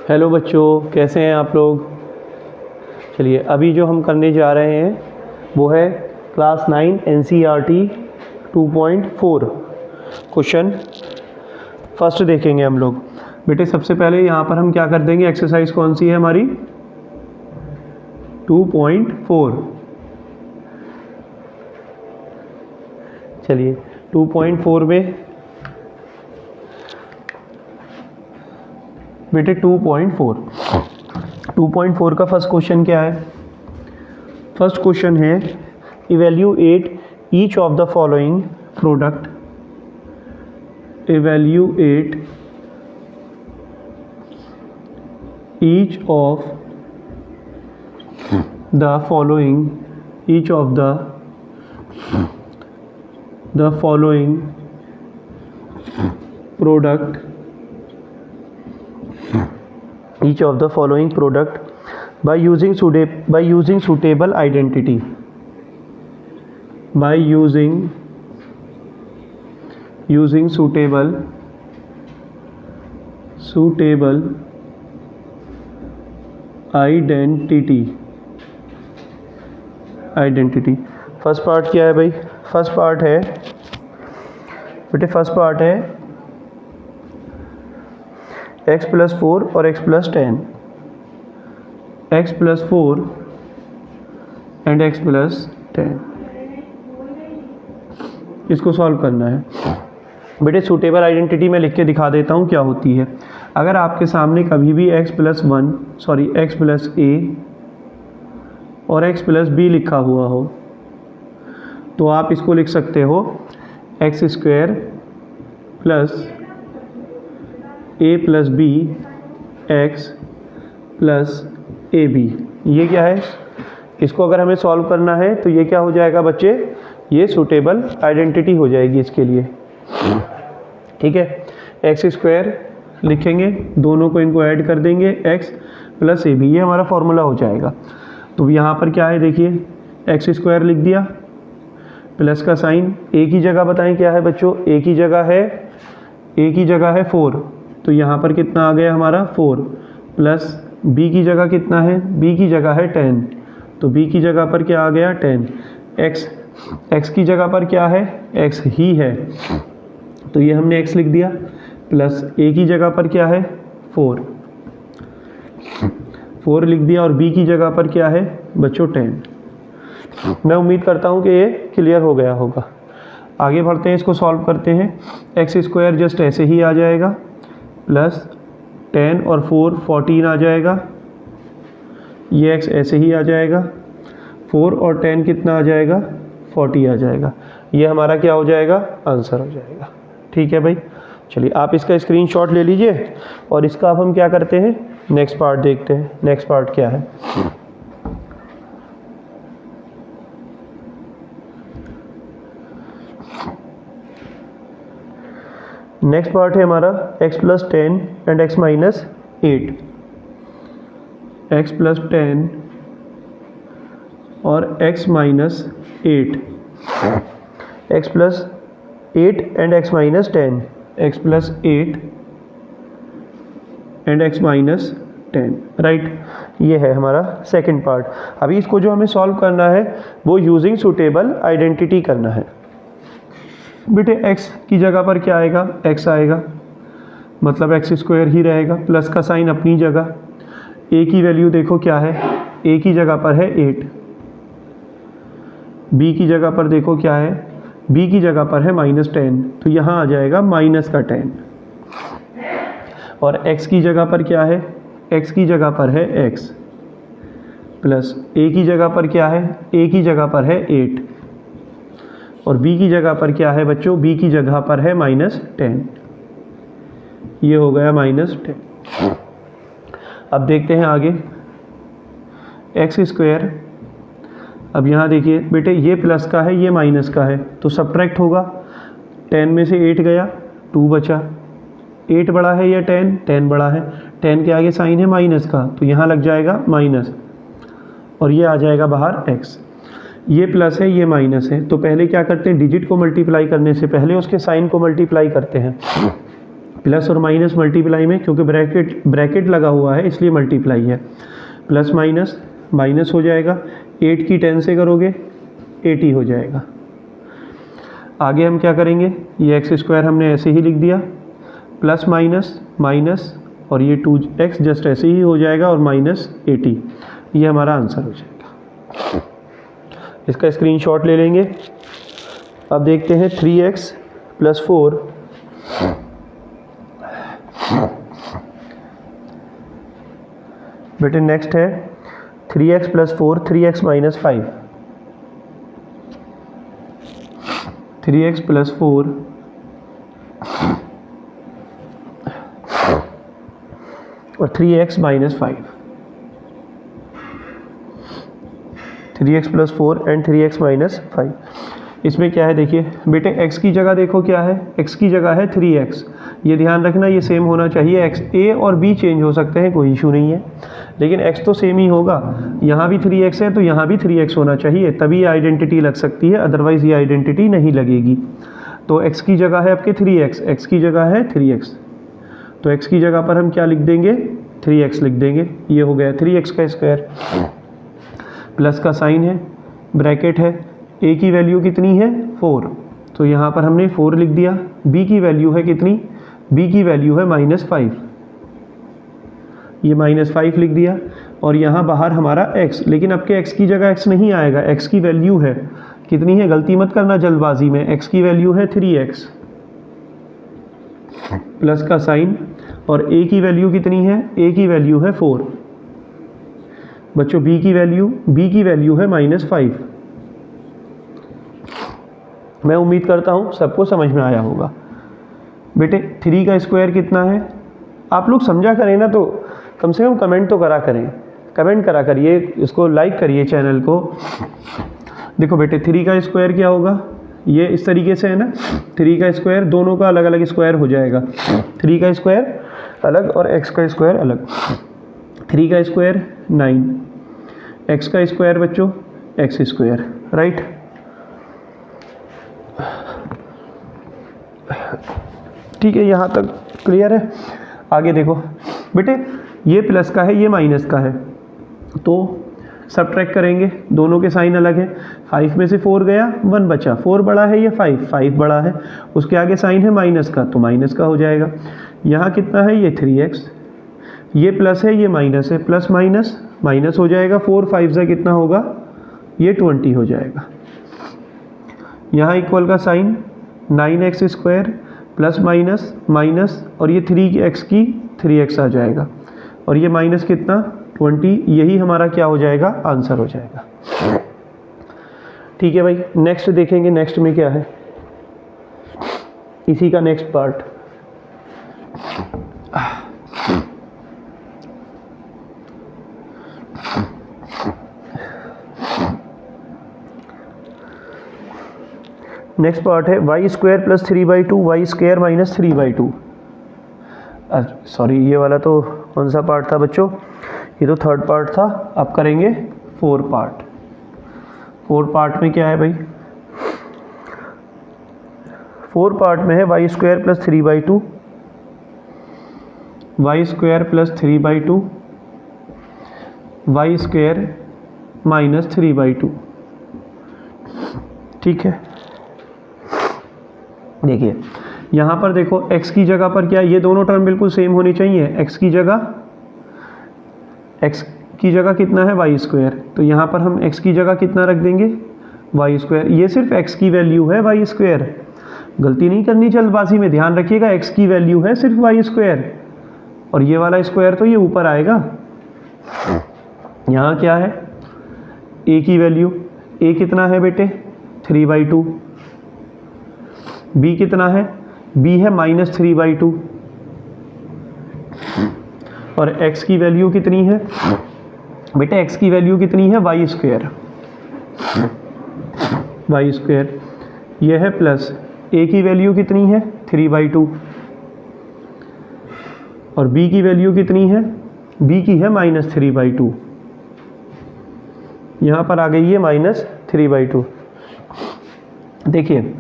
Hello बच्चों, कैसे हैं आप लोग। चलिए अभी जो हम करने जा रहे हैं वो है क्लास 9 NCERT 2.4 क्वेश्चन फर्स्ट देखेंगे हम लोग। बेटे सबसे पहले यहाँ पर हम क्या कर देंगे, एक्सरसाइज कौन सी है हमारी 2.4। चलिए 2.4 में बेटे 2.4 का फर्स्ट क्वेश्चन क्या है। फर्स्ट क्वेश्चन है evaluate each of the following product. Evaluate each of the following product each of the following product by using suitable identity suitable identity। First part क्या है भाई, फर्स्ट पार्ट है x + 4 और x + 10, x + 4 and x + 10, इसको solve करना है। बेटे suitable identity मैं लिख के दिखा देता हूँ क्या होती है। अगर आपके सामने कभी भी x + a और x + b लिखा हुआ हो तो आप इसको लिख सकते हो x² + a + b x + ab। ये क्या है, इसको अगर हमें सॉल्व करना है तो ये क्या हो जाएगा बच्चे, ये सूटेबल आइडेंटिटी हो जाएगी इसके लिए। ठीक है, x² लिखेंगे, दोनों को इनको ऐड कर देंगे x + ab, ये हमारा फॉर्मूला हो जाएगा। तो यहाँ पर क्या है देखिए, x² लिख दिया, प्लस का साइन, a की जगह बताएं क्या है बच्चों, a की जगह है 4, तो यहाँ पर कितना आ गया हमारा 4, प्लस b की जगह कितना है, b की जगह है 10, तो b की जगह पर क्या आ गया 10, x की जगह पर क्या है, x ही है, तो ये हमने x लिख दिया, प्लस a की जगह पर क्या है 4 लिख दिया, और b की जगह पर क्या है बच्चों 10। मैं उम्मीद करता हूँ कि ये क्लियर हो गया होगा। आगे बढ़ते हैं, इसको सॉल्व करते हैं। x² जस्ट ऐसे ही आ जाएगा, प्लस 10 और 4 14 आ जाएगा, ये x ऐसे ही आ जाएगा, 4 और 10 कितना आ जाएगा 40 आ जाएगा। ये हमारा क्या हो जाएगा, आंसर हो जाएगा। ठीक है भाई, चलिए आप इसका स्क्रीनशॉट ले लीजिए और इसका अब हम क्या करते हैं, नेक्स्ट पार्ट देखते हैं। नेक्स्ट पार्ट क्या है, नेक्स्ट पार्ट है हमारा x + 10 एंड x - 8। x + 10 और x - 8, x + 8 and x - 10, x + 8 and x - 10, right. ये है हमारा सेकंड पार्ट। अभी इसको जो हमें सॉल्व करना है वो यूजिंग सूटेबल आइडेंटिटी करना है। बेटे x की जगह पर क्या आएगा, x आएगा, मतलब x² ही रहेगा, प्लस का साइन अपनी जगह। a की वैल्यू देखो क्या है, a की जगह पर है 8, b की जगह पर देखो क्या है, b की जगह पर है -10, तो यहाँ आ जाएगा -10। और x की जगह पर क्या है, x की जगह पर है x, प्लस a की जगह पर क्या है, a की जगह पर है 8, और b की जगह पर क्या है बच्चों, b की जगह पर है -10, ये हो गया -10। अब देखते हैं आगे, x²। अब यहाँ देखिए बेटे, ये प्लस का है, ये माइनस का है, तो सब्ट्रैक्ट होगा, 10 में से 8 गया, 2 बचा, 8 बड़ा है या 10, 10 बड़ा है, 10 के आगे साइन है माइनस का, तो यहाँ लग जाएगा माइनस, और ये आ जाएगा बाहर x। ये प्लस है, ये माइनस है, तो पहले क्या करते हैं, डिजिट को मल्टीप्लाई करने से पहले उसके साइन को मल्टीप्लाई करते हैं। प्लस और माइनस मल्टीप्लाई में, क्योंकि ब्रैकेट लगा हुआ है इसलिए मल्टीप्लाई है, प्लस माइनस माइनस हो जाएगा, 8 की 10 से करोगे 80 हो जाएगा। आगे हम क्या करेंगे, ये एक्स स्क्वायर हमने ऐसे ही लिख दिया, प्लस माइनस माइनस और ये 2x जस्ट ऐसे ही हो जाएगा और माइनस 80, ये हमारा आंसर हो जाएगा। इसका स्क्रीनशॉट ले लेंगे। अब देखते हैं 3x + 4 बेटे नेक्स्ट है 3x + 4 3x - 5, 3x + 4 और 3x - 5, 3x + 4 एंड 3x - 5। इसमें क्या है देखिए बेटे, x की जगह देखो क्या है, x की जगह है 3x, ये ध्यान रखना ये सेम होना चाहिए। x a और b चेंज हो सकते हैं, कोई इशू नहीं है, लेकिन x तो सेम ही होगा। यहाँ भी 3x है तो यहाँ भी 3x होना चाहिए, तभी आइडेंटिटी लग सकती है, अदरवाइज़ ये आइडेंटिटी नहीं लगेगी। तो x की जगह है आपके 3x, x की जगह है 3x, तो x की जगह पर हम क्या लिख देंगे, 3x लिख देंगे। ये हो गया 3x का स्क्वायर, प्लस का साइन है, ब्रैकेट है, a की वैल्यू कितनी है 4, तो यहाँ पर हमने 4 लिख दिया। b की वैल्यू है कितनी, b की वैल्यू है -5, ये -5 लिख दिया। और यहाँ बाहर हमारा x, लेकिन अब के x की जगह x नहीं आएगा, x की वैल्यू है कितनी है, गलती मत करना जल्दबाजी में, x की वैल्यू है 3x, प्लस का साइन, और a की वैल्यू कितनी है, a की वैल्यू है 4। बच्चों b की वैल्यू है -5। मैं उम्मीद करता हूँ सबको समझ में आया होगा। बेटे 3 का स्क्वायर कितना है, आप लोग समझा करें ना, तो कम से कम कमेंट तो करा करें, कमेंट करा करिए, इसको लाइक करिए चैनल को। देखो बेटे 3 का स्क्वायर क्या होगा, ये इस तरीके से है ना, 3 का स्क्वायर, दोनों का अलग अलग स्क्वायर हो जाएगा, 3 का स्क्वायर अलग और x का स्क्वायर अलग। 3 का स्क्वायर 9, x का स्क्वायर बच्चों x स्क्वायर, राइट। ठीक है, यहाँ तक क्लियर है। आगे देखो बेटे, ये प्लस का है ये माइनस का है, तो सब्ट्रैक्ट करेंगे, दोनों के साइन अलग है। 5 में से 4 गया, 1 बचा, 4 बड़ा है या 5 बड़ा है, उसके आगे साइन है माइनस का, तो माइनस का हो जाएगा। यहाँ कितना है, ये 3x, ये प्लस है ये माइनस है, प्लस माइनस माइनस हो जाएगा, 4 5 से कितना होगा, ये 20 हो जाएगा। यहाँ इक्वल का sign 9x square plus minus minus, और ये 3x की 3x आ जाएगा, और ये माइनस कितना 20, यही हमारा क्या हो जाएगा, आंसर हो जाएगा। ठीक है भाई, नेक्स्ट देखेंगे, नेक्स्ट में क्या है, इसी का नेक्स्ट पार्ट। नेक्स्ट पार्ट है y² + 3/2 y² - 3/2। सॉरी, ये वाला तो कौन सा पार्ट था बच्चों, ये तो थर्ड पार्ट था। अब करेंगे 4 पार्ट। 4 पार्ट में क्या है भाई, 4 पार्ट में है y² + 3/2, y² + 3/2 y² - 3/2। ठीक है, देखिए यहाँ पर देखो x की जगह पर क्या, ये दोनों टर्म बिल्कुल सेम होनी चाहिए। x की जगह कितना है y², तो यहाँ पर हम x की जगह कितना रख देंगे, y²। ये सिर्फ x की वैल्यू है y², गलती नहीं करनी जल्दबाजी में, ध्यान रखिएगा, x की वैल्यू है सिर्फ y², और ये वाला स्क्वायर तो ये ऊपर आएगा। यहाँ क्या है, a की वैल्यू, a कितना है बेटे 3/2, b कितना है, b है -3/2, और x की वैल्यू कितनी है बेटे, x की वैल्यू कितनी है y², ये है प्लस, a की वैल्यू कितनी है 3/2, और b की वैल्यू कितनी है, b की है -3/2, यहाँ पर आ गई है -3/2। देखिए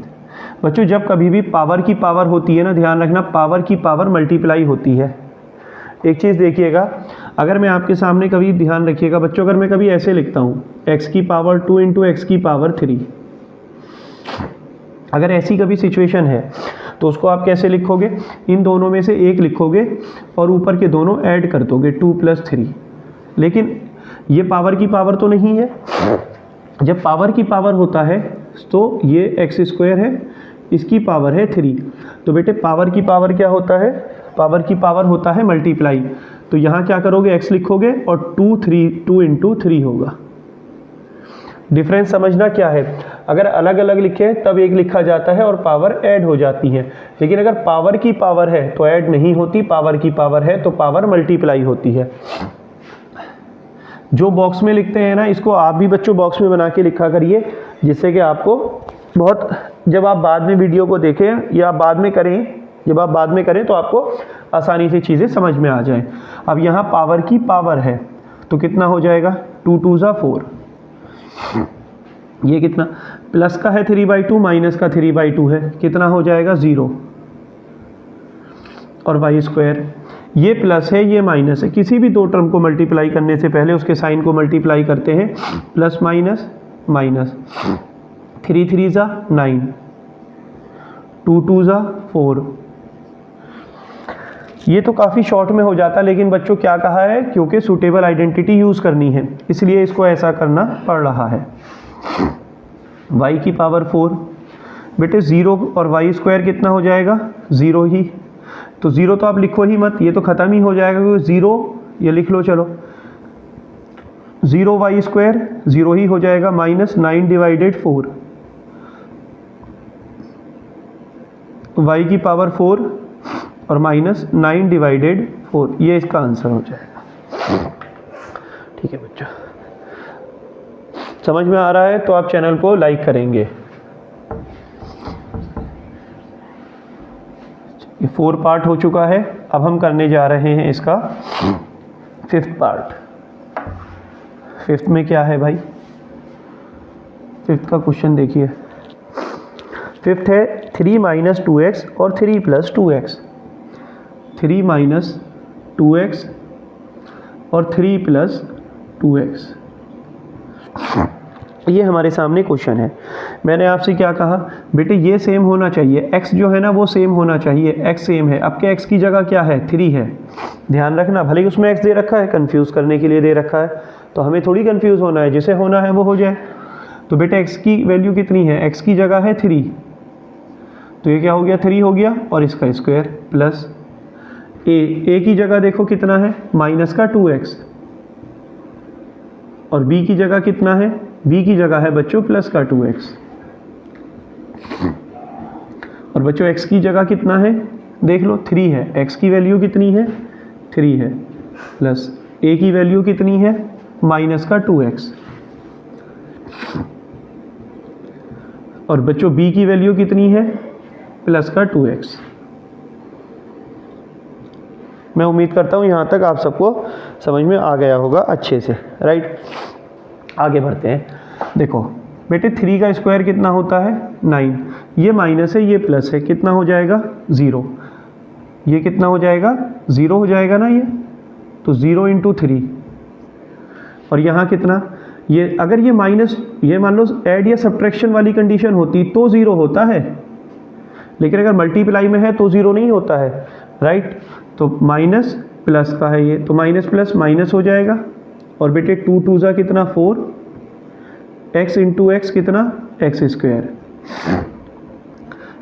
बच्चों जब कभी भी पावर की पावर होती है ना, ध्यान रखना, पावर की पावर मल्टीप्लाई होती है। एक चीज़ देखिएगा, अगर मैं आपके सामने कभी, ध्यान रखिएगा बच्चों, अगर मैं कभी ऐसे लिखता हूँ x की पावर 2 इंटू एक्स की पावर 3, अगर ऐसी कभी सिचुएशन है तो उसको आप कैसे लिखोगे? इन दोनों में से एक लिखोगे और ऊपर के दोनों ऐड कर दोगे 2 + 3। लेकिन ये पावर की पावर तो नहीं है। जब पावर की पावर होता है तो ये x² है, इसकी पावर है 3। तो बेटे पावर की पावर क्या होता है? पावर की पावर होता है मल्टीप्लाई। तो यहाँ क्या करोगे? x लिखोगे और 2 इंटू 3 होगा। डिफरेंस समझना क्या है, अगर अलग अलग लिखे तब एक लिखा जाता है और पावर ऐड हो जाती है, लेकिन अगर पावर की पावर है तो ऐड नहीं होती, पावर की पावर है तो पावर मल्टीप्लाई होती है। जो बॉक्स में लिखते हैं ना, इसको आप भी बच्चों बॉक्स में बना के लिखा करिए, जिससे कि आपको बहुत, जब आप बाद में वीडियो को देखें या बाद में करें, जब आप बाद में करें तो आपको आसानी से चीज़ें समझ में आ जाएं। अब यहाँ पावर की पावर है तो कितना हो जाएगा? 2 × 2 = 4। ये कितना? प्लस का है 3/2, माइनस का 3/2 है, कितना हो जाएगा? 0। और y², ये प्लस है ये माइनस है, किसी भी दो टर्म को मल्टीप्लाई करने से पहले उसके साइन को मल्टीप्लाई करते हैं, प्लस माइनस माइनस, 3 × 3 = 9, 2 × 2 = 4। ये तो काफ़ी शॉर्ट में हो जाता, लेकिन बच्चों क्या कहा है, क्योंकि सूटेबल आइडेंटिटी यूज़ करनी है इसलिए इसको ऐसा करना पड़ रहा है। y की पावर 4, बेटे 0 और y² कितना हो जाएगा? 0 ही। तो 0 तो आप लिखो ही मत, ये तो ख़त्म ही हो जाएगा, क्योंकि 0 ये लिख लो, चलो 0 y² 0 ही हो जाएगा, माइनस 9/4, y की पावर 4 और माइनस 9/4, ये इसका आंसर हो जाएगा। ठीक है बच्चों, समझ में आ रहा है तो आप चैनल को लाइक करेंगे। ये 4 पार्ट हो चुका है, अब हम करने जा रहे हैं इसका 5th पार्ट। 5th में क्या है भाई? 5th का क्वेश्चन देखिए। 5th है 3 - 2x और 3 + 2x। 3 - 2x और 3 + 2x, ये हमारे सामने क्वेश्चन है। मैंने आपसे क्या कहा बेटे, ये सेम होना चाहिए, x जो है ना वो सेम होना चाहिए, x सेम है। अब क्या x की जगह क्या है? 3 है। ध्यान रखना, भले ही उसमें x दे रखा है, कंफ्यूज करने के लिए दे रखा है, तो हमें थोड़ी कंफ्यूज होना है, जिसे होना है वो हो जाए। तो बेटे x की वैल्यू कितनी है? x की जगह है 3, तो ये क्या हो गया? 3 हो गया, और इसका स्क्वायर प्लस a की जगह देखो कितना है? माइनस का 2x, और b की जगह कितना है? b की जगह है बच्चों प्लस का 2x, और बच्चों x की जगह कितना है? देख लो 3 है, x की वैल्यू कितनी है? 3 है, प्लस a की वैल्यू कितनी है? माइनस का 2x, और बच्चों b की वैल्यू कितनी है? प्लस का 2x। मैं उम्मीद करता हूँ यहाँ तक आप सबको समझ में आ गया होगा अच्छे से, राइट। आगे बढ़ते हैं। देखो बेटे 3 का स्क्वायर कितना होता है? 9। ये माइनस है, ये प्लस है, कितना हो जाएगा? 0। ये कितना हो जाएगा? 0 हो जाएगा ना ये, तो 0 × 3, और यहाँ कितना? ये अगर ये माइनस, ये मान लो ऐड या सब्ट्रैक्शन वाली कंडीशन होती तो 0 होता है, लेकिन अगर मल्टीप्लाई में है तो 0 नहीं होता है, राइट। तो माइनस प्लस का है ये, तो माइनस प्लस माइनस हो जाएगा, और बेटे 2 × 2 = कितना? 4, x × x कितना? x²,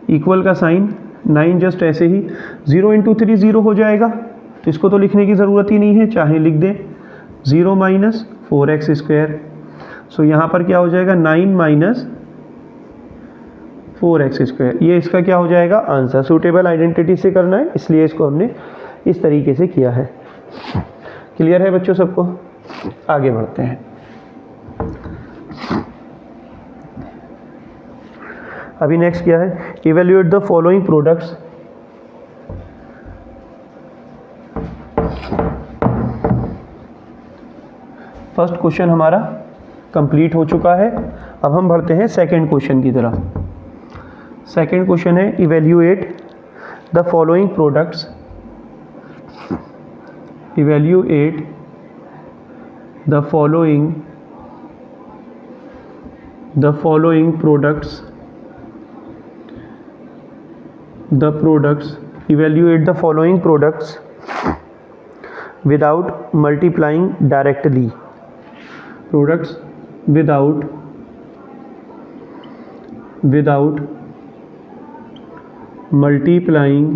इक्वल का साइन 9 जस्ट ऐसे ही, 0 × 3 0 हो जाएगा, तो इसको तो लिखने की ज़रूरत ही नहीं है, चाहे लिख दें 0 - 4x²। सो यहाँ पर क्या हो जाएगा? 9 - 4x², ये इसका क्या हो जाएगा? आंसर। सूटेबल आइडेंटिटी से करना है इसलिए इसको हमने इस तरीके से किया है। क्लियर है बच्चों सबको? आगे बढ़ते हैं। अभी नेक्स्ट क्या है? Evaluate the following products. First question हमारा कंप्लीट हो चुका है, अब हम बढ़ते हैं सेकंड क्वेश्चन की तरफ। सेकेंड क्वेश्चन है evaluate the following products, evaluate the following products, evaluate the following products without multiplying directly, products without multiplying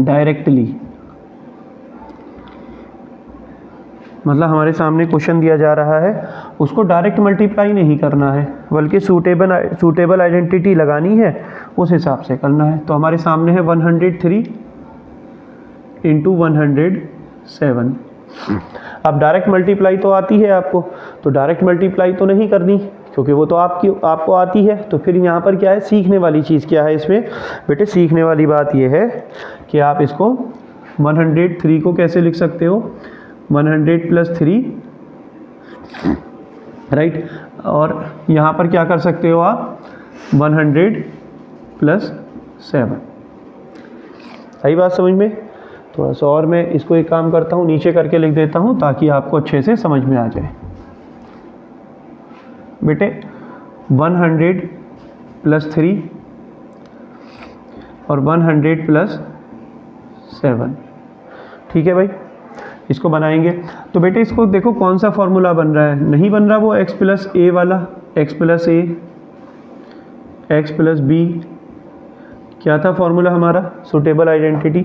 directly। मतलब हमारे सामने क्वेश्चन दिया जा रहा है, उसको डायरेक्ट मल्टीप्लाई नहीं करना है, बल्कि सूटेबल आइडेंटिटी लगानी है, उस हिसाब से करना है। तो हमारे सामने है 103 इंटू 107। अब डायरेक्ट मल्टीप्लाई तो आती है आपको, तो डायरेक्ट मल्टीप्लाई तो नहीं करनी, क्योंकि वो तो आपको आती है। तो फिर यहाँ पर क्या है, सीखने वाली चीज़ क्या है इसमें बेटे? सीखने वाली बात ये है कि आप इसको 103 को कैसे लिख सकते हो, 100 प्लस 3, राइट। और यहाँ पर क्या कर सकते हो आप, 100 प्लस 7। सही बात समझ में? थोड़ा सा और मैं इसको एक काम करता हूँ, नीचे करके लिख देता हूँ ताकि आपको अच्छे से समझ में आ जाए। बेटे 100 प्लस 3 और 100 प्लस 7, ठीक है भाई। इसको बनाएंगे तो बेटे इसको देखो कौन सा फॉर्मूला बन रहा है, नहीं बन रहा वो x प्लस ए वाला, x प्लस ए, x प्लस बी। क्या था फॉर्मूला हमारा, सूटेबल आइडेंटिटी,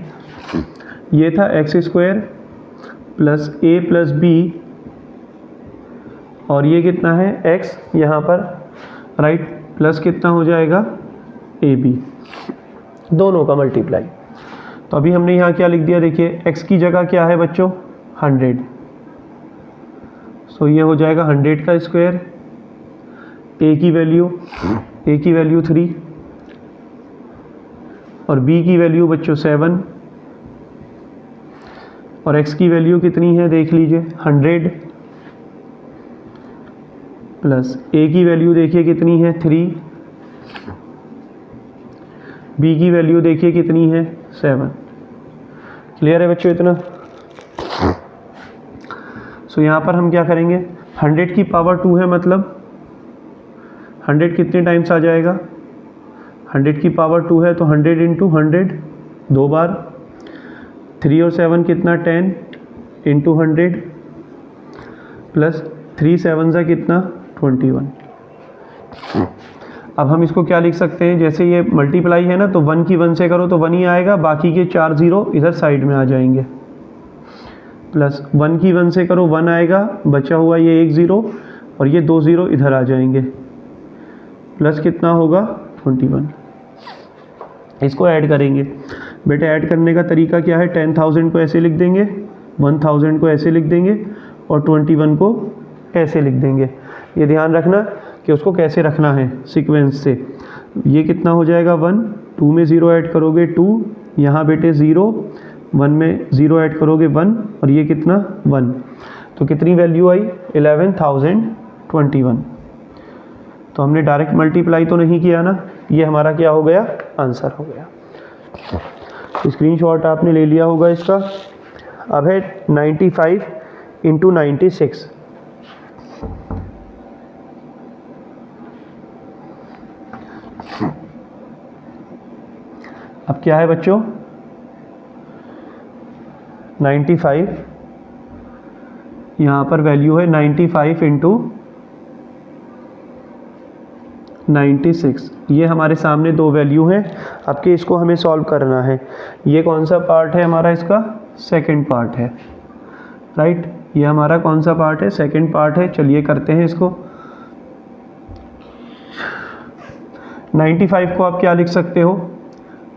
ये था एक्स स्क्वायर प्लस ए प्लस बी, और ये कितना है x यहाँ पर, राइट, प्लस कितना हो जाएगा ए बी, दोनों का मल्टीप्लाई। तो अभी हमने यहाँ क्या लिख दिया, देखिए x की जगह क्या है बच्चों 100, सो ये हो जाएगा 100 का स्क्वायर, a की वैल्यू 3 और b की वैल्यू बच्चों 7 और x की वैल्यू कितनी है देख लीजिए 100 प्लस a की वैल्यू देखिए कितनी है 3, b की वैल्यू देखिए कितनी है 7। क्लियर है बच्चों इतना? सो यहाँ पर हम क्या करेंगे, 100 की पावर 2 है, मतलब 100 कितने टाइम्स आ जाएगा, 100 की पावर 2 है तो 100 इंटू 100 दो बार, 3 और 7 कितना 10 इंटू 100 प्लस 3 7 सा कितना 21। अब हम इसको क्या लिख सकते हैं, जैसे ये मल्टीप्लाई है ना तो 1 की 1 से करो तो 1 ही आएगा, बाकी के 4 0 इधर साइड में आ जाएंगे, प्लस 1 की 1 से करो 1 आएगा, बचा हुआ ये 1 0 और ये 2 0 इधर आ जाएंगे, प्लस कितना होगा 21। इसको ऐड करेंगे बेटे, ऐड करने का तरीका क्या है, 10,000 को ऐसे लिख देंगे, 1000 को ऐसे लिख देंगे और 21 को ऐसे लिख देंगे। ये ध्यान रखना कि उसको कैसे रखना है सीक्वेंस से। ये कितना हो जाएगा 1, 2 में 0 ऐड करोगे 2, यहाँ बेटे 0, 1 में 0 ऐड करोगे 1 और ये कितना 1, तो कितनी वैल्यू आई 11,021। तो हमने डायरेक्ट मल्टीप्लाई तो नहीं किया ना, ये हमारा क्या हो गया, आंसर हो गया। स्क्रीनशॉट आपने ले लिया होगा इसका। अब है 95 इंटू 96। अब क्या है बच्चों 95, यहाँ पर वैल्यू है 95 इंटू 96, ये हमारे सामने दो वैल्यू हैं। अब के इसको हमें सॉल्व करना है। ये कौन सा पार्ट है हमारा, इसका सेकंड पार्ट है, राइट। ये हमारा कौन सा पार्ट है, सेकंड पार्ट है। चलिए करते हैं इसको। 95 को आप क्या लिख सकते हो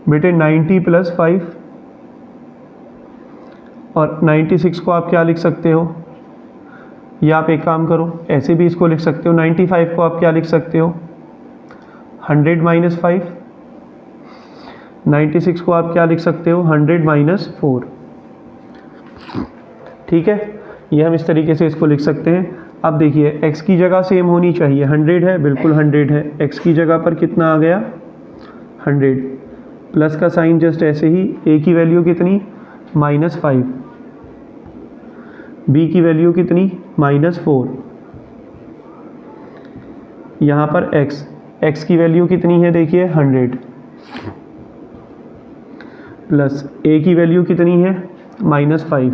बेटे, 90 प्लस 5, और 96 को आप क्या लिख सकते हो, या आप एक काम करो ऐसे भी इसको लिख सकते हो। 95 को आप क्या लिख सकते हो 100 माइनस 5, 96 को आप क्या लिख सकते हो 100 माइनस 4। ठीक है, ये हम इस तरीके से इसको लिख सकते हैं। अब देखिए x की जगह सेम होनी चाहिए, 100 है, बिल्कुल 100 है। x की जगह पर कितना आ गया 100, प्लस का साइन जस्ट ऐसे ही। a की वैल्यू कितनी -5, b की वैल्यू कितनी -4, यहाँ पर x की वैल्यू कितनी है देखिए 100, प्लस a की वैल्यू कितनी है -5,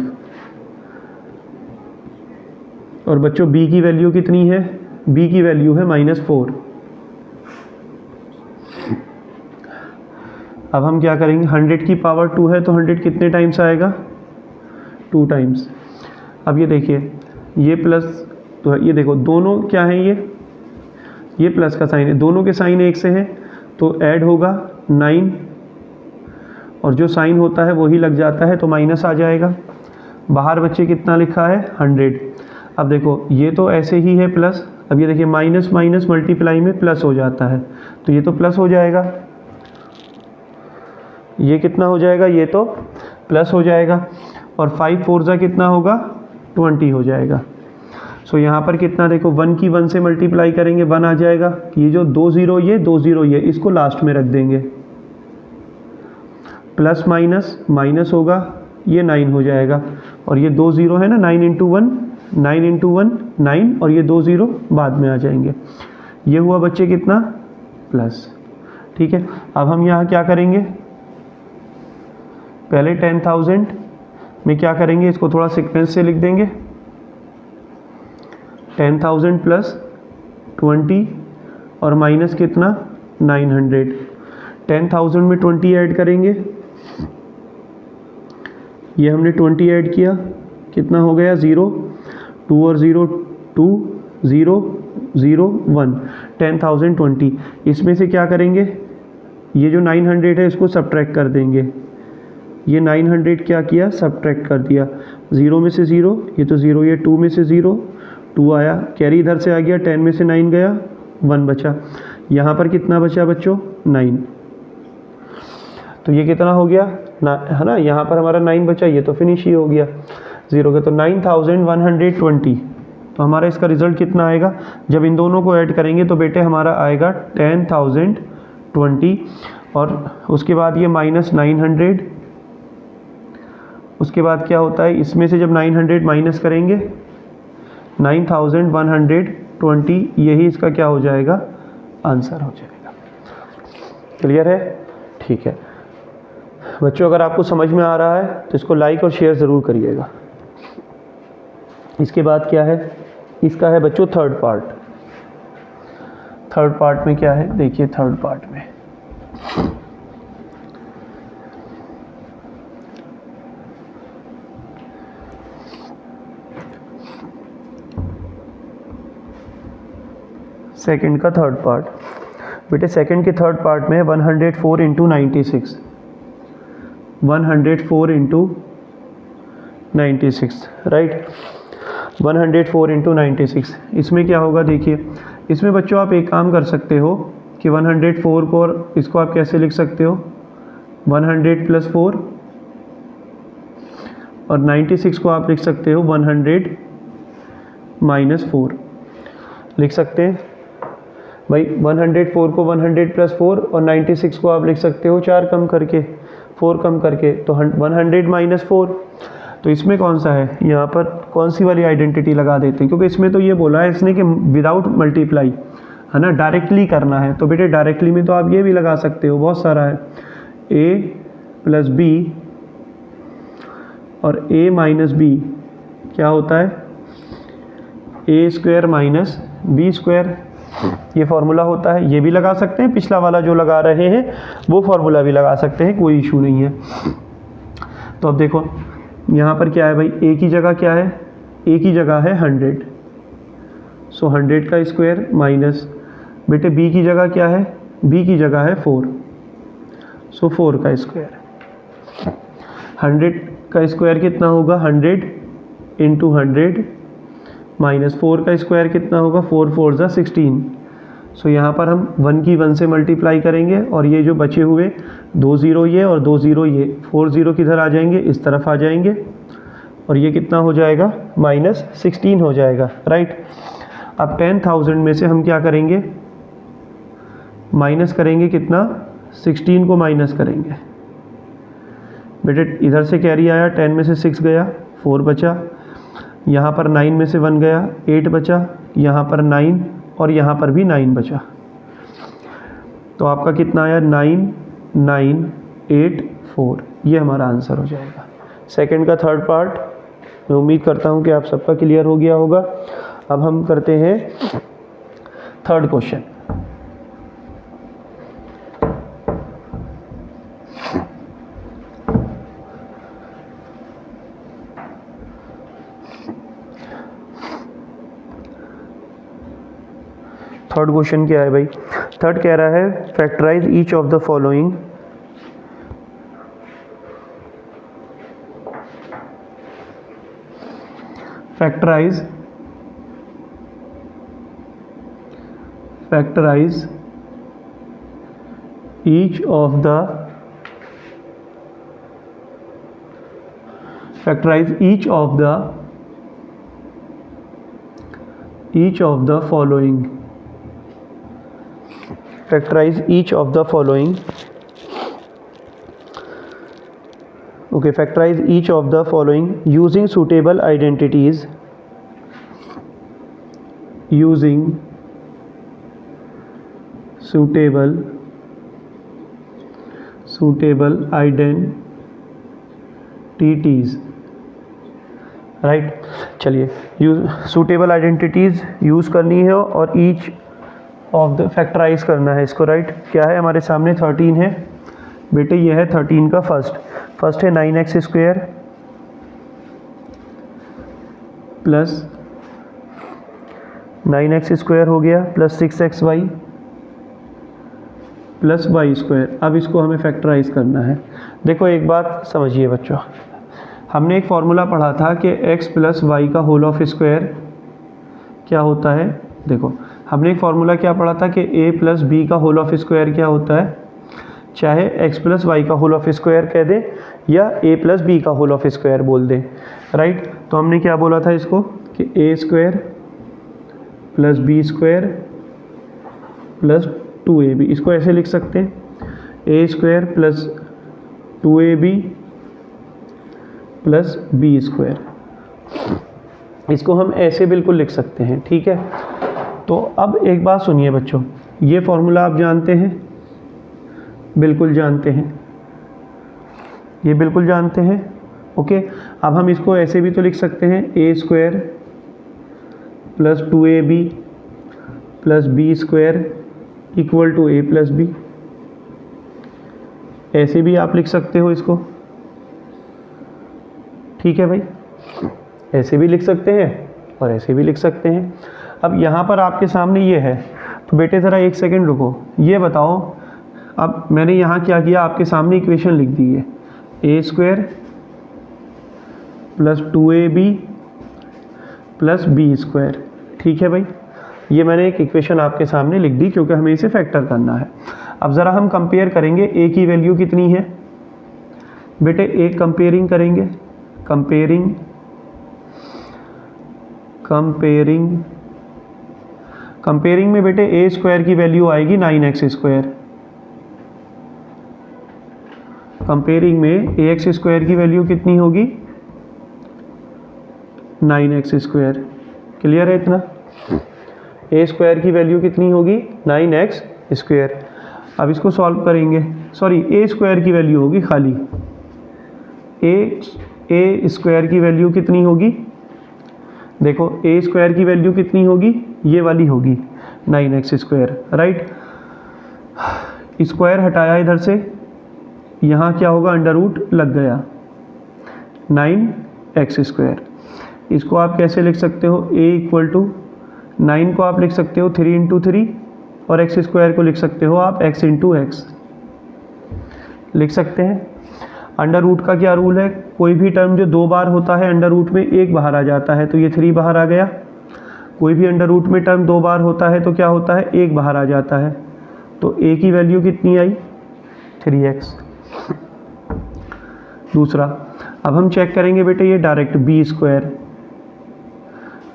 और बच्चों b की वैल्यू कितनी है, b की वैल्यू है -4। अब हम क्या करेंगे, 100 की पावर 2 है तो 100 कितने टाइम्स आएगा 2 टाइम्स। अब ये देखिए ये प्लस, तो ये देखो दोनों क्या है, ये प्लस का साइन है, दोनों के साइन एक से हैं तो ऐड होगा 9, और जो साइन होता है वही लग जाता है तो माइनस आ जाएगा। बाहर बच्चे कितना लिखा है 100। अब देखो ये तो ऐसे ही है प्लस, अब ये देखिए माइनस माइनस मल्टीप्लाई में प्लस हो जाता है तो ये तो प्लस हो जाएगा, ये कितना हो जाएगा, ये तो प्लस हो जाएगा, और 5 4 जा कितना होगा 20 हो जाएगा। सो यहाँ पर कितना देखो 1 की 1 से मल्टीप्लाई करेंगे 1 आ जाएगा, ये जो 2 0 ये 2 0 ये इसको लास्ट में रख देंगे, प्लस माइनस माइनस होगा, ये 9 हो जाएगा, और ये 2 0 है ना, 9 इंटू 1 9 इंटू 1 9, और ये 2 0 बाद में आ जाएंगे। ये हुआ बच्चे कितना प्लस, ठीक है। अब हम यहाँ क्या करेंगे, पहले 10,000 में क्या करेंगे, इसको थोड़ा सीक्वेंस से लिख देंगे, 10,000 प्लस 20 और माइनस कितना 900। 10,000 में 20 ऐड करेंगे, ये हमने 20 ऐड किया, कितना हो गया 0, 2 और 0 2 0 0 1, 10,020। इसमें से क्या करेंगे, ये जो 900 है इसको सब्ट्रैक्ट कर देंगे, ये 900 क्या किया सब्ट्रैक्ट कर दिया, 0 में से 0, ये तो 0, ये 2 में से 0 2 आया, कैरी इधर से आ गया, 10 में से 9 गया 1 बचा, यहाँ पर कितना बचा बच्चों 9, तो ये कितना हो गया है ना, यहाँ पर हमारा 9 बचा, ये तो फिनिश ही हो गया 0 का, तो 9,120। तो हमारा इसका रिजल्ट कितना आएगा, जब इन दोनों को ऐड करेंगे तो बेटे हमारा आएगा 10,020, और उसके बाद ये -900, उसके बाद क्या होता है, इसमें से जब 900 माइनस करेंगे 9,120, यही इसका क्या हो जाएगा आंसर हो जाएगा। क्लियर है, ठीक है बच्चों, अगर आपको समझ में आ रहा है तो इसको लाइक और शेयर ज़रूर करिएगा। इसके बाद क्या है, इसका है बच्चों थर्ड पार्ट। थर्ड पार्ट में क्या है देखिए, थर्ड पार्ट में सेकंड का थर्ड पार्ट, बेटे सेकंड के थर्ड पार्ट में 104 इंटू 96, 104 इंटू 96, राइट, 104 इंटू 96। इसमें क्या होगा देखिए, इसमें बच्चों आप एक काम कर सकते हो कि 104 को और इसको आप कैसे लिख सकते हो, 100 प्लस 4, और 96 को आप लिख सकते हो 100 माइनस 4 लिख सकते हैं भाई। 104 को 100 प्लस 4 और 96 को आप लिख सकते हो 4 कम करके, 4 कम करके, तो 100 माइनस 4। तो इसमें कौन सा है, यहाँ पर कौन सी वाली आइडेंटिटी लगा देते हैं, क्योंकि इसमें तो ये बोला है इसने कि विदाउट मल्टीप्लाई है ना, डायरेक्टली करना है, तो बेटे डायरेक्टली में तो आप ये भी लगा सकते हो, बहुत सारा है, a प्लस बी और a माइनस बी क्या होता है a square minus b square, ये फार्मूला होता है। ये भी लगा सकते हैं, पिछला वाला जो लगा रहे हैं वो फार्मूला भी लगा सकते हैं, कोई इशू नहीं है। तो अब देखो यहाँ पर क्या है भाई, a की जगह क्या है, a की जगह है 100, सो 100 का स्क्वायर माइनस, बेटे b की जगह क्या है, b की जगह है 4, सो 4 का स्क्वायर, 100 का स्क्वायर कितना होगा 100 इंटू 100 माइनस 4 का स्क्वायर कितना होगा, 4 4 जा 16। सो यहाँ पर हम 1 की 1 से मल्टीप्लाई करेंगे, और ये जो बचे हुए 2 0 ये और 2 0 ये, 4 0 किधर आ जाएंगे, इस तरफ आ जाएंगे, और ये कितना हो जाएगा -16 हो जाएगा, राइट। अब 10,000 में से हम क्या करेंगे, माइनस करेंगे कितना, 16 को माइनस करेंगे। बेटे इधर से कैरी आया, 10 में से 6 गया, 4 बचा, यहाँ पर 9 में से 1 गया, 8 बचा, यहाँ पर 9 और यहाँ पर भी 9 बचा। तो आपका कितना आया, 9984, ये हमारा आंसर हो जाएगा। सेकंड का थर्ड पार्ट मैं उम्मीद करता हूँ कि आप सबका क्लियर हो गया होगा। अब हम करते हैं थर्ड क्वेश्चन। थर्ड क्वेश्चन क्या है भाई, थर्ड कह रहा है factorise each of the following factorize each of the following. Factorize each of the following. Okay, factorize each of the following using suitable identities. Using suitable identities, right. चलिए suitable identities use करनी है और each of the factorise करना है इसको, right. क्या है हमारे सामने, 13 है बेटे, ये है 13 का फर्स्ट है 9x² प्लस 9x² हो गया प्लस 6xy प्लस y²। अब इसको हमें फैक्टराइज करना है। देखो एक बात समझिए बच्चों, हमने एक फॉर्मूला पढ़ा था कि x प्लस वाई का होल ऑफ स्क्वायर क्या होता है। देखो हमने एक फॉर्मूला क्या पढ़ा था कि a प्लस बी का होल ऑफ स्क्वायर क्या होता है, चाहे x प्लस वाई का होल ऑफ स्क्वायर कह दें या a प्लस बी का होल ऑफ स्क्वायर बोल दें, राइट। तो हमने क्या बोला था इसको कि a² plus b² plus 2ab, इसको ऐसे लिख सकते हैं a² plus 2ab plus b², इसको हम ऐसे बिल्कुल लिख सकते हैं, ठीक है। तो अब एक बात सुनिए बच्चों, ये फॉर्मूला आप जानते हैं, बिल्कुल जानते हैं, ये बिल्कुल जानते हैं, ओके। अब हम इसको ऐसे भी तो लिख सकते हैं a² plus 2ab plus b² equal to a plus b, ऐसे भी आप लिख सकते हो इसको, ठीक है भाई, ऐसे भी लिख सकते हैं और ऐसे भी लिख सकते हैं। अब यहाँ पर आपके सामने ये है, तो बेटे ज़रा एक सेकंड रुको, ये बताओ, अब मैंने यहाँ क्या किया, आपके सामने इक्वेशन लिख दी है a² plus 2ab plus b², ठीक है भाई। ये मैंने एक इक्वेशन आपके सामने लिख दी क्योंकि हमें इसे फैक्टर करना है। अब ज़रा हम कंपेयर करेंगे a की वैल्यू कितनी है बेटे, एक कंपेयरिंग करेंगे, कंपेयरिंग में बेटे a² की वैल्यू आएगी 9x², कंपेयरिंग में ax² की वैल्यू कितनी होगी 9x², क्लियर है इतना। a² की वैल्यू कितनी होगी 9x²। अब इसको सॉल्व करेंगे, सॉरी a² की वैल्यू होगी खाली, a² की वैल्यू कितनी होगी, देखो a² की वैल्यू कितनी होगी, ये वाली होगी 9x², राइट। स्क्वायर हटाया इधर से, यहाँ क्या होगा, अंडर रूट लग गया 9x²। इसको आप कैसे लिख सकते हो, a इक्वल टू 9 को आप लिख सकते हो 3 × 3 और x² को लिख सकते हो आप x × x लिख सकते हैं। अंडर रूट का क्या रूल है, कोई भी टर्म जो 2 बार होता है अंडर रूट में 1 बाहर आ जाता है, तो ये 3 बाहर आ गया। कोई भी अंडर रूट में टर्म 2 बार होता है तो क्या होता है, 1 बाहर आ जाता है, तो a की वैल्यू कितनी आई 3x। दूसरा, अब हम चेक करेंगे बेटे ये डायरेक्ट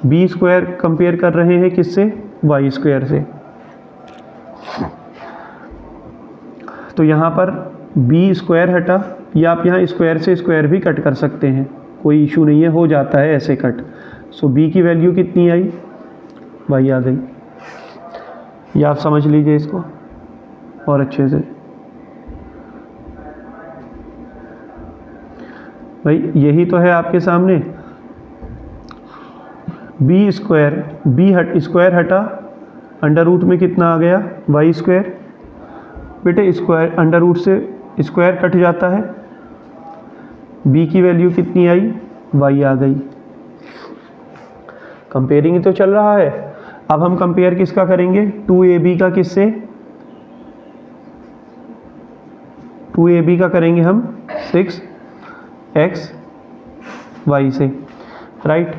बी स्क्वायर कंपेयर कर रहे हैं किससे, वाई स्क्वायर से। तो यहाँ पर बी स्क्वायर हटा, या आप यहाँ स्क्वायर से स्क्वायर भी कट कर सकते हैं, कोई इशू नहीं है, हो जाता है ऐसे कट। सो बी की वैल्यू कितनी आई, वाई आ गई। या आप समझ लीजिए इसको और अच्छे से। भाई यही तो है आपके सामने, बी स्क्वायर हटा, अंडर रूट में कितना आ गया, वाई स्क्वायर। बेटे स्क्वायर अंडर रूट से स्क्वायर कट जाता है, बी की वैल्यू कितनी आई, वाई आ गई। कंपेयरिंग तो चल रहा है। अब हम कंपेयर किसका करेंगे, 2ab का किससे, 2ab का करेंगे हम 6xy से, राइट।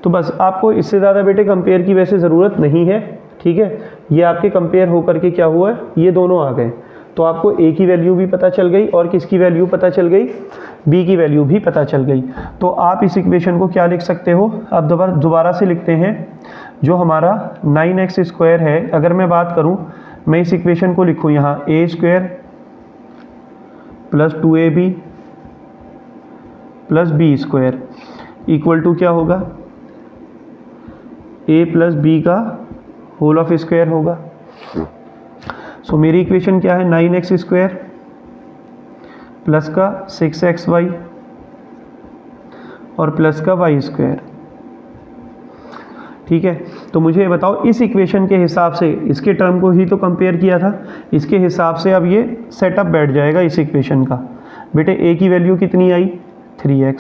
तो बस आपको इससे ज़्यादा बेटे कंपेयर की वैसे ज़रूरत नहीं है, ठीक है। ये आपके कंपेयर होकर के क्या हुआ है, ये दोनों आ गए। तो आपको a की वैल्यू भी पता चल गई और किसकी वैल्यू पता चल गई, b की वैल्यू भी पता चल गई। तो आप इस इक्वेशन को क्या लिख सकते हो, अब दोबारा से लिखते हैं। जो हमारा 9x² है, अगर मैं बात करूं, मैं इस इक्वेशन को लिखूं यहाँ a² + 2ab + b² equal to क्या होगा, a + b का होल ऑफ स्क्वायर होगा। सो मेरी इक्वेशन क्या है, 9x² प्लस का 6xy और प्लस का y²। ठीक है। तो मुझे ये बताओ, इस इक्वेशन के हिसाब से, इसके टर्म को ही तो कंपेयर किया था, इसके हिसाब से अब ये सेटअप बैठ जाएगा इस इक्वेशन का। बेटे a की वैल्यू कितनी आई, 3x,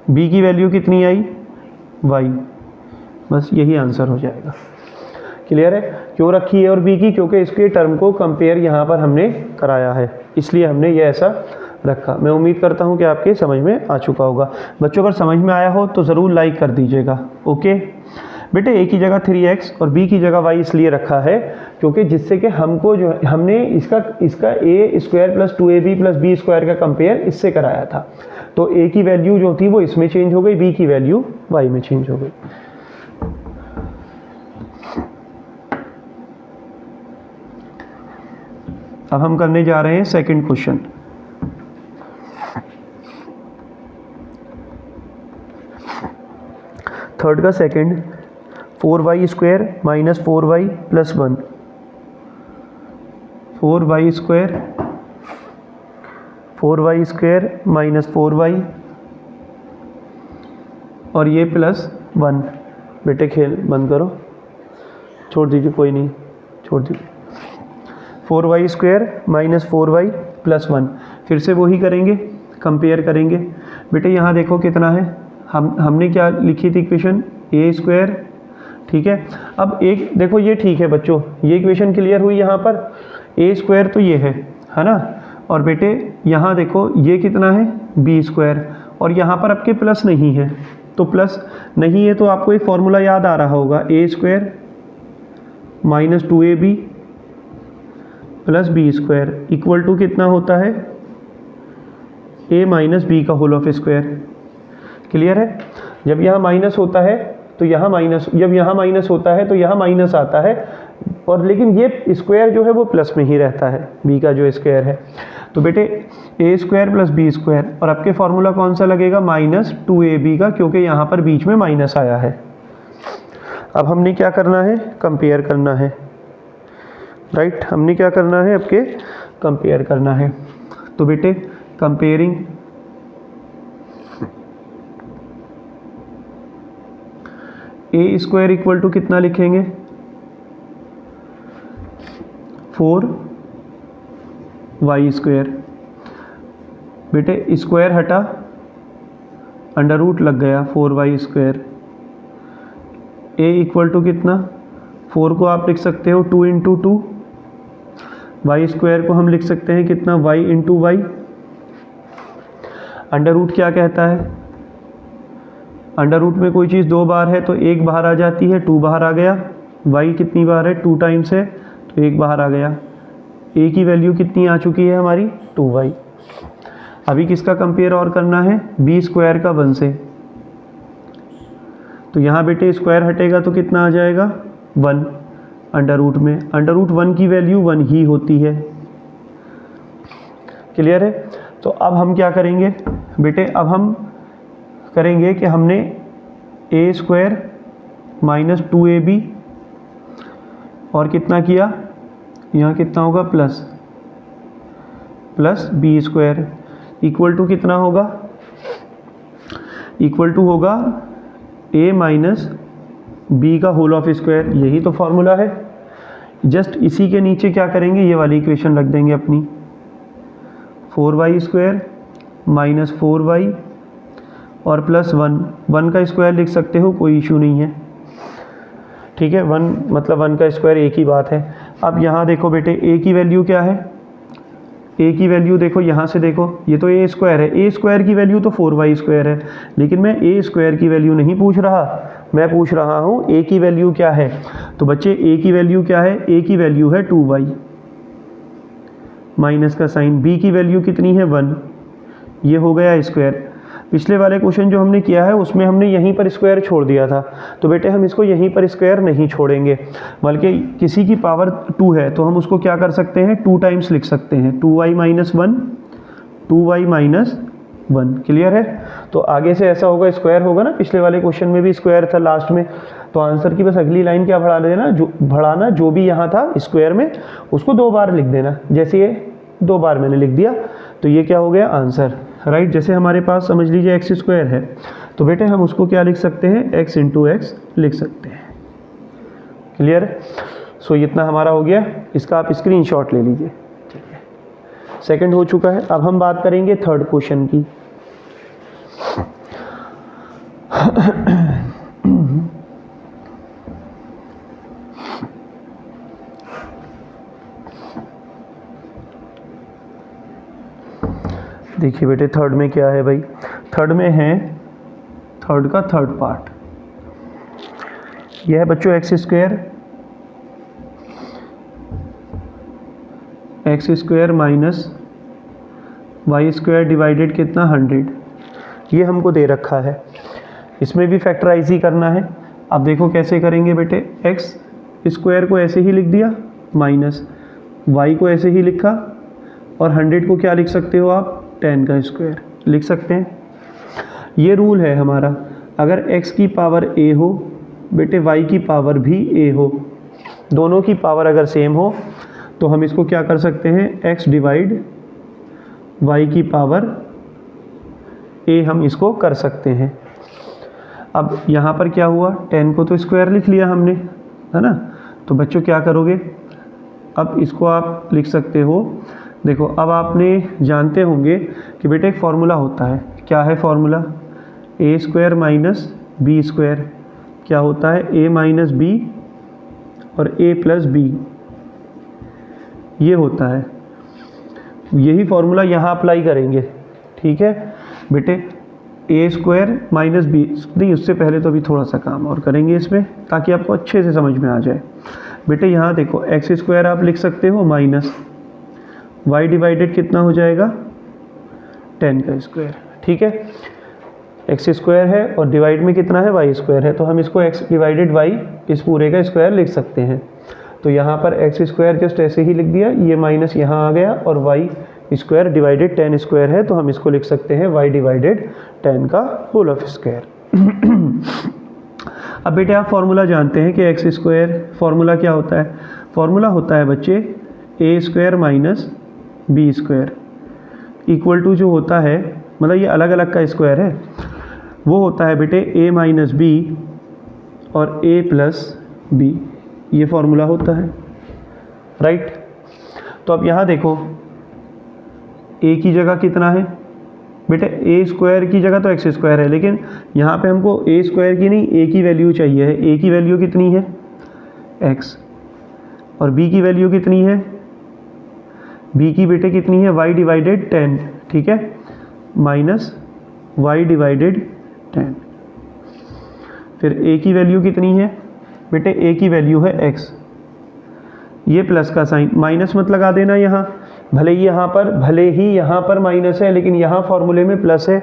b की वैल्यू कितनी आई, y। बस यही आंसर हो जाएगा। क्लियर है। क्यों रखी है और b की, क्योंकि इसके टर्म को कंपेयर यहाँ पर हमने कराया है, इसलिए हमने ये ऐसा रखा। मैं उम्मीद करता हूँ कि आपके समझ में आ चुका होगा। बच्चों अगर समझ में आया हो तो ज़रूर लाइक कर दीजिएगा। ओके बेटे, a की जगह 3x और b की जगह y इसलिए रखा है क्योंकि जिससे कि हमको जो हमने इसका a² + 2ab + b² का कंपेयर इससे कराया था। तो a की वैल्यू जो थी वो इसमें चेंज हो गई, b की वैल्यू y में चेंज हो गई। अब हम करने जा रहे हैं सेकंड क्वेश्चन। थर्ड का second, 4y² - 4y + 1, 4y² - 4y और ये +1। बेटे खेल बंद करो, छोड़ दीजिए, कोई नहीं, छोड़ दीजिए। 4y² - 4y + 1, फिर से वही करेंगे, कंपेयर करेंगे। बेटे यहाँ देखो कितना है, हमने क्या लिखी थी इक्वेशन, a²। ठीक है। अब एक देखो, ये ठीक है बच्चों, ये इक्वेशन क्लियर हुई। यहाँ पर a² तो ये है ना। और बेटे यहाँ देखो ये कितना है, b²। और यहाँ पर आपके प्लस नहीं है, तो प्लस नहीं है तो आपको एक फॉर्मूला याद आ रहा होगा, a² - 2ab + b² equal to कितना होता है, a - b का होल ऑफ स्क्वायर। क्लियर है। जब यहाँ माइनस होता है तो यहाँ माइनस, जब यहाँ माइनस होता है तो यहाँ माइनस आता है, और लेकिन ये स्क्वायर जो है वो प्लस में ही रहता है, b का जो स्क्वायर है। तो बेटे a² + b², और आपके फॉर्मूला कौन सा लगेगा, -2ab का, क्योंकि यहाँ पर बीच में माइनस आया है। अब हमने क्या करना है, कंपेयर करना है, राइट। हमने क्या करना है, आपके कंपेयर करना है। तो बेटे कंपेयरिंग a² इक्वल टू कितना लिखेंगे, 4y²। बेटे स्क्वायर हटा, अंडर रूट लग गया, 4y²। a इक्वल टू कितना, 4 को आप लिख सकते हो 2 × 2, y² को हम लिख सकते हैं कितना, y × y। अंडर रूट क्या कहता है, अंडर रूट में कोई चीज़ 2 बार है तो 1 बाहर आ जाती है, 2 बाहर आ गया। y कितनी बार है, 2 टाइम्स है तो 1 बाहर आ गया। a की वैल्यू कितनी आ चुकी है हमारी, 2y। अभी किसका कंपेयर और करना है, बी स्क्वायर का 1 से। तो यहाँ बेटे स्क्वायर हटेगा तो कितना आ जाएगा 1 अंडर रूट में। अंडर रूट 1 की वैल्यू 1 ही होती है। क्लियर है। तो अब हम क्या करेंगे बेटे, अब हम करेंगे कि हमने ए स्क्वायर माइनस 2ab और कितना किया, यहाँ कितना होगा plus b square equal to कितना होगा, इक्वल टू होगा a माइनस बी का होल ऑफ स्क्वायर। यही तो फॉर्मूला है। जस्ट इसी के नीचे क्या करेंगे, ये वाली इक्वेशन रख देंगे अपनी, 4y स्क्वायर माइनस 4y और प्लस 1 का स्क्वायर लिख सकते हो, कोई इशू नहीं है। ठीक है, 1 मतलब 1 का स्क्वायर एक ही बात है। अब यहाँ देखो बेटे a की वैल्यू क्या है, a की वैल्यू देखो यहाँ से देखो, ये तो a स्क्वायर है, a स्क्वायर की वैल्यू तो 4y स्क्वायर है, लेकिन मैं a स्क्वायर की वैल्यू नहीं पूछ रहा, मैं पूछ रहा हूँ a की वैल्यू क्या है। तो बच्चे a की वैल्यू क्या है, a की वैल्यू है 2y माइनस का साइन, b की वैल्यू कितनी है 1, ये हो गया स्क्वायर। पिछले वाले क्वेश्चन जो हमने किया है उसमें हमने यहीं पर स्क्वायर छोड़ दिया था, तो बेटे हम इसको यहीं पर स्क्वायर नहीं छोड़ेंगे, बल्कि किसी की पावर 2 है तो हम उसको क्या कर सकते हैं, 2 टाइम्स लिख सकते हैं, 2y minus 1, 2y minus 1। Clear है। तो आगे से ऐसा होगा, स्क्वायर होगा ना, पिछले वाले क्वेश्चन में भी स्क्वायर था लास्ट में, तो आंसर की बस अगली लाइन क्या बढ़ा देना, जो भी यहाँ था स्क्वायर में उसको 2 बार लिख देना, जैसे ये 2 बार मैंने लिख दिया तो ये क्या हो गया आंसर, राइट। जैसे हमारे पास समझ लीजिए एक्स स्क्वायर है, तो बेटे हम उसको क्या लिख सकते हैं, x इंटू एक्स लिख सकते हैं। क्लियर है। सो इतना हमारा हो गया, इसका आप स्क्रीनशॉट ले लीजिए। ठीक है, सेकंड हो चुका है। अब हम बात करेंगे थर्ड क्वेश्चन की। देखिए बेटे थर्ड में क्या है भाई, थर्ड में है, थर्ड का थर्ड पार्ट यह है बच्चों, x square minus y square divided कितना 100, ये हमको दे रखा है। इसमें भी फैक्टराइज ही करना है। अब देखो कैसे करेंगे बेटे, एक्स स्क्वायर को ऐसे ही लिख दिया माइनस वाई को ऐसे ही लिखा, और 100 को क्या लिख सकते हो आप, 10 का स्क्वायर लिख सकते हैं। ये रूल है हमारा, अगर x की पावर a हो बेटे y की पावर भी a हो, दोनों की पावर अगर सेम हो तो हम इसको क्या कर सकते हैं, x डिवाइड y की पावर a हम इसको कर सकते हैं। अब यहाँ पर क्या हुआ, 10 को तो स्क्वायर लिख लिया हमने, है ना। तो बच्चों क्या करोगे, अब इसको आप लिख सकते हो, देखो अब आपने जानते होंगे कि बेटे एक फार्मूला होता है, क्या है फार्मूला, ए स्क्वायर माइनस बी स्क्वायर, क्या होता है, ए माइनस बी और ए प्लस बी, ये होता है। यही फार्मूला यहाँ अप्लाई करेंगे। ठीक है बेटे, ए स्क्वायर माइनस बी, नहीं उससे पहले तो अभी थोड़ा सा काम और करेंगे इसमें ताकि आपको अच्छे से समझ में आ जाए। बेटे यहाँ देखो एक्स स्क्वायर आप लिख सकते हो माइनस y डिवाइडेड कितना हो जाएगा, 10 का स्क्वायर। ठीक है, एक्स स्क्वायर है और डिवाइड में कितना है, y स्क्वायर है, तो हम इसको x डिवाइडेड y इस पूरे का स्क्वायर लिख सकते हैं। तो यहाँ पर एक्स स्क्वायर जस्ट ऐसे ही लिख दिया, ये माइनस यहाँ आ गया, और y स्क्वायर डिवाइडेड 10 स्क्वायर है, तो हम इसको लिख सकते हैं y डिवाइडेड 10 का होल ऑफ स्क्वायर। अब बेटे आप फॉर्मूला जानते हैं कि एक्स स्क्वायर फॉर्मूला क्या होता है, फॉर्मूला होता है बच्चे a square minus b square equal to जो होता है, मतलब ये अलग अलग का स्क्वायर है, वो होता है बेटे ए माइनस बी और ए प्लस बी, ये फॉर्मूला होता है, राइट। तो अब यहाँ देखो ए की जगह कितना है बेटे, ए स्क्वायर की जगह तो एक्स स्क्वायर है, लेकिन यहाँ पे हमको ए स्क्वायर की नहीं ए की वैल्यू चाहिए है। ए की वैल्यू कितनी है एक्स, और बी की वैल्यू कितनी है, बी की बेटे कितनी है y डिवाइडेड 10, ठीक है, माइनस y डिवाइडेड 10। फिर a की वैल्यू कितनी है बेटे, a की वैल्यू है x, ये प्लस का साइन, माइनस मत लगा देना यहाँ, भले ही यहाँ पर माइनस है, लेकिन यहाँ फॉर्मूले में प्लस है,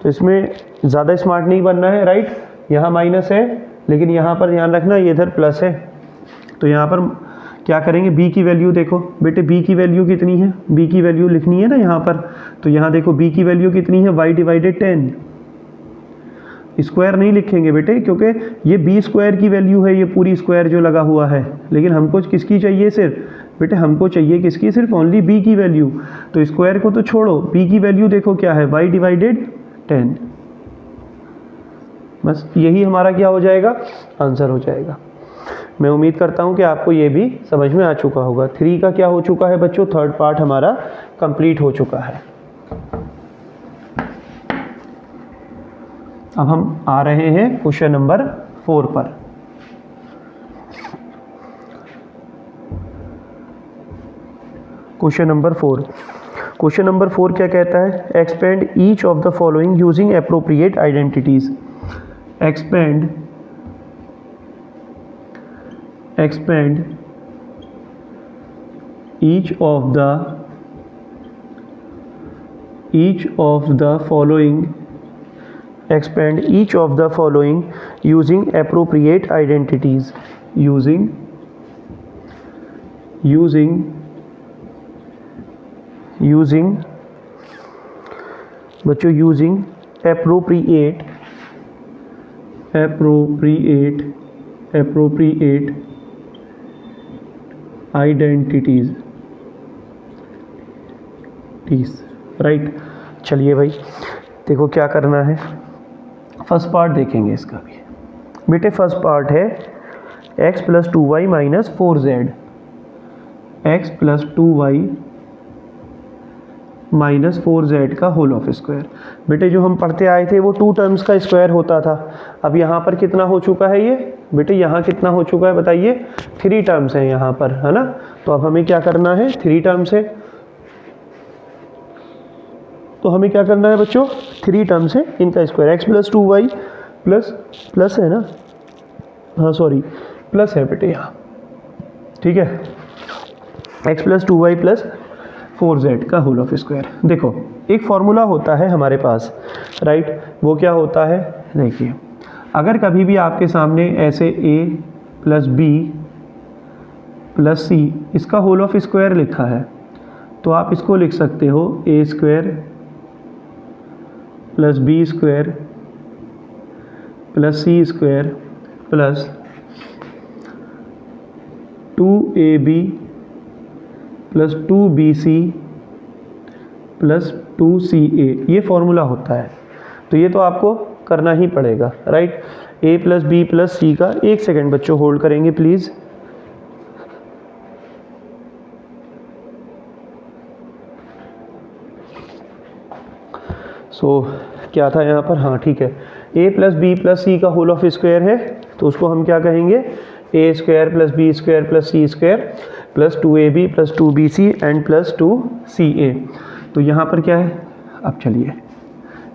तो इसमें ज़्यादा स्मार्ट नहीं बनना है, राइट। यहाँ माइनस है, लेकिन यहाँ पर ध्यान रखना ये इधर प्लस है। तो यहाँ पर क्या करेंगे, b की वैल्यू देखो बेटे, b की वैल्यू कितनी है, b की वैल्यू लिखनी है ना यहाँ पर। तो यहाँ देखो b की वैल्यू कितनी है, y डिवाइडेड 10। स्क्वायर नहीं लिखेंगे बेटे, क्योंकि ये b स्क्वायर की वैल्यू है, ये पूरी स्क्वायर जो लगा हुआ है, लेकिन हमको किसकी चाहिए सिर्फ बेटे, हमको चाहिए किसकी, सिर्फ ओनली b की वैल्यू। तो स्क्वायर को तो छोड़ो, b की वैल्यू देखो क्या है, y डिवाइडेड 10। बस यही हमारा क्या हो जाएगा, आंसर हो जाएगा। मैं उम्मीद करता हूँ कि आपको ये भी समझ में आ चुका होगा। 3 का क्या हो चुका है बच्चों, थर्ड पार्ट हमारा कंप्लीट हो चुका है। अब हम आ रहे हैं क्वेश्चन नंबर 4 पर। Question number 4। क्वेश्चन नंबर 4 क्या कहता है, expand each of the following using appropriate identities. expand each of the following using appropriate identities, using बच्चों using appropriate आइडेंटिटीज, राइट। चलिए भाई देखो क्या करना है, फर्स्ट पार्ट देखेंगे इसका भी बेटे। फर्स्ट पार्ट है x plus 2y minus 4z, x plus 2y minus 4z का होल ऑफ स्क्वायर। बेटे जो हम पढ़ते आए थे वो 2 टर्म्स का स्क्वायर होता था। अब यहाँ पर कितना हो चुका है ये बेटे, यहाँ कितना हो चुका है बताइए, 3 टर्म्स हैं यहाँ पर, है ना। तो अब हमें क्या करना है, 3 टर्म्स है, तो हमें क्या करना है बच्चों, 3 टर्म्स है इनका square. x plus 2y plus है ना, हाँ सॉरी प्लस है बेटे यहाँ, ठीक है। x plus 2y plus 4z का होल ऑफ स्क्वायर। देखो एक फॉर्मूला होता है हमारे पास, राइट। वो क्या होता है, देखिए अगर कभी भी आपके सामने ऐसे a plus b plus c इसका होल ऑफ स्क्वायर लिखा है, तो आप इसको लिख सकते हो a square plus b square plus c square plus 2ab plus 2bc plus 2ca, ये फॉर्मूला होता है। तो ये तो आपको करना ही पड़ेगा, right. a plus b plus c का, एक सेकेंड बच्चों होल्ड करेंगे प्लीज़। क्या था यहाँ पर, हाँ ठीक है, a plus b plus c का होल ऑफ स्क्वायर है, तो उसको हम क्या कहेंगे, a square plus b square plus c square plus 2ab plus 2bc and plus 2ca। तो यहाँ पर क्या है, अब चलिए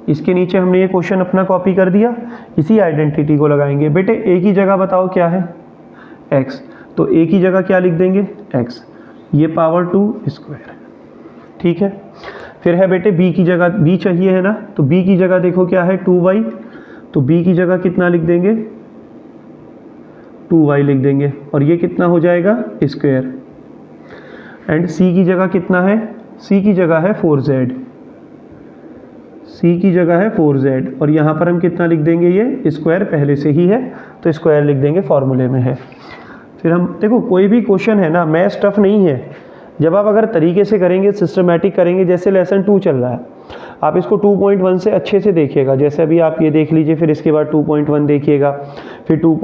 इसके नीचे हमने ये क्वेश्चन अपना कॉपी कर दिया, इसी आइडेंटिटी को लगाएंगे। बेटे a की जगह बताओ क्या है, x, तो a की जगह क्या लिख देंगे, x, ये पावर 2 स्क्वायर, ठीक है। फिर है बेटे b की जगह, b चाहिए है ना, तो b की जगह देखो क्या है 2y, तो b की जगह कितना लिख देंगे, 2y लिख देंगे, और ये कितना हो जाएगा स्क्वायर। एंड c की जगह कितना है, c की जगह है 4z, c की जगह है 4z, और यहाँ पर हम कितना लिख देंगे, ये स्क्वायर पहले से ही है तो स्क्वायर लिख देंगे, फॉर्मूले में है। फिर हम देखो कोई भी क्वेश्चन है ना, मैथ्स टफ नहीं है, जब आप अगर तरीके से करेंगे, सिस्टमेटिक करेंगे, जैसे लेसन 2 चल रहा है, आप इसको 2.1 से अच्छे से देखिएगा। जैसे अभी आप ये देख लीजिए, फिर इसके बाद 2.1 देखिएगा, फिर 2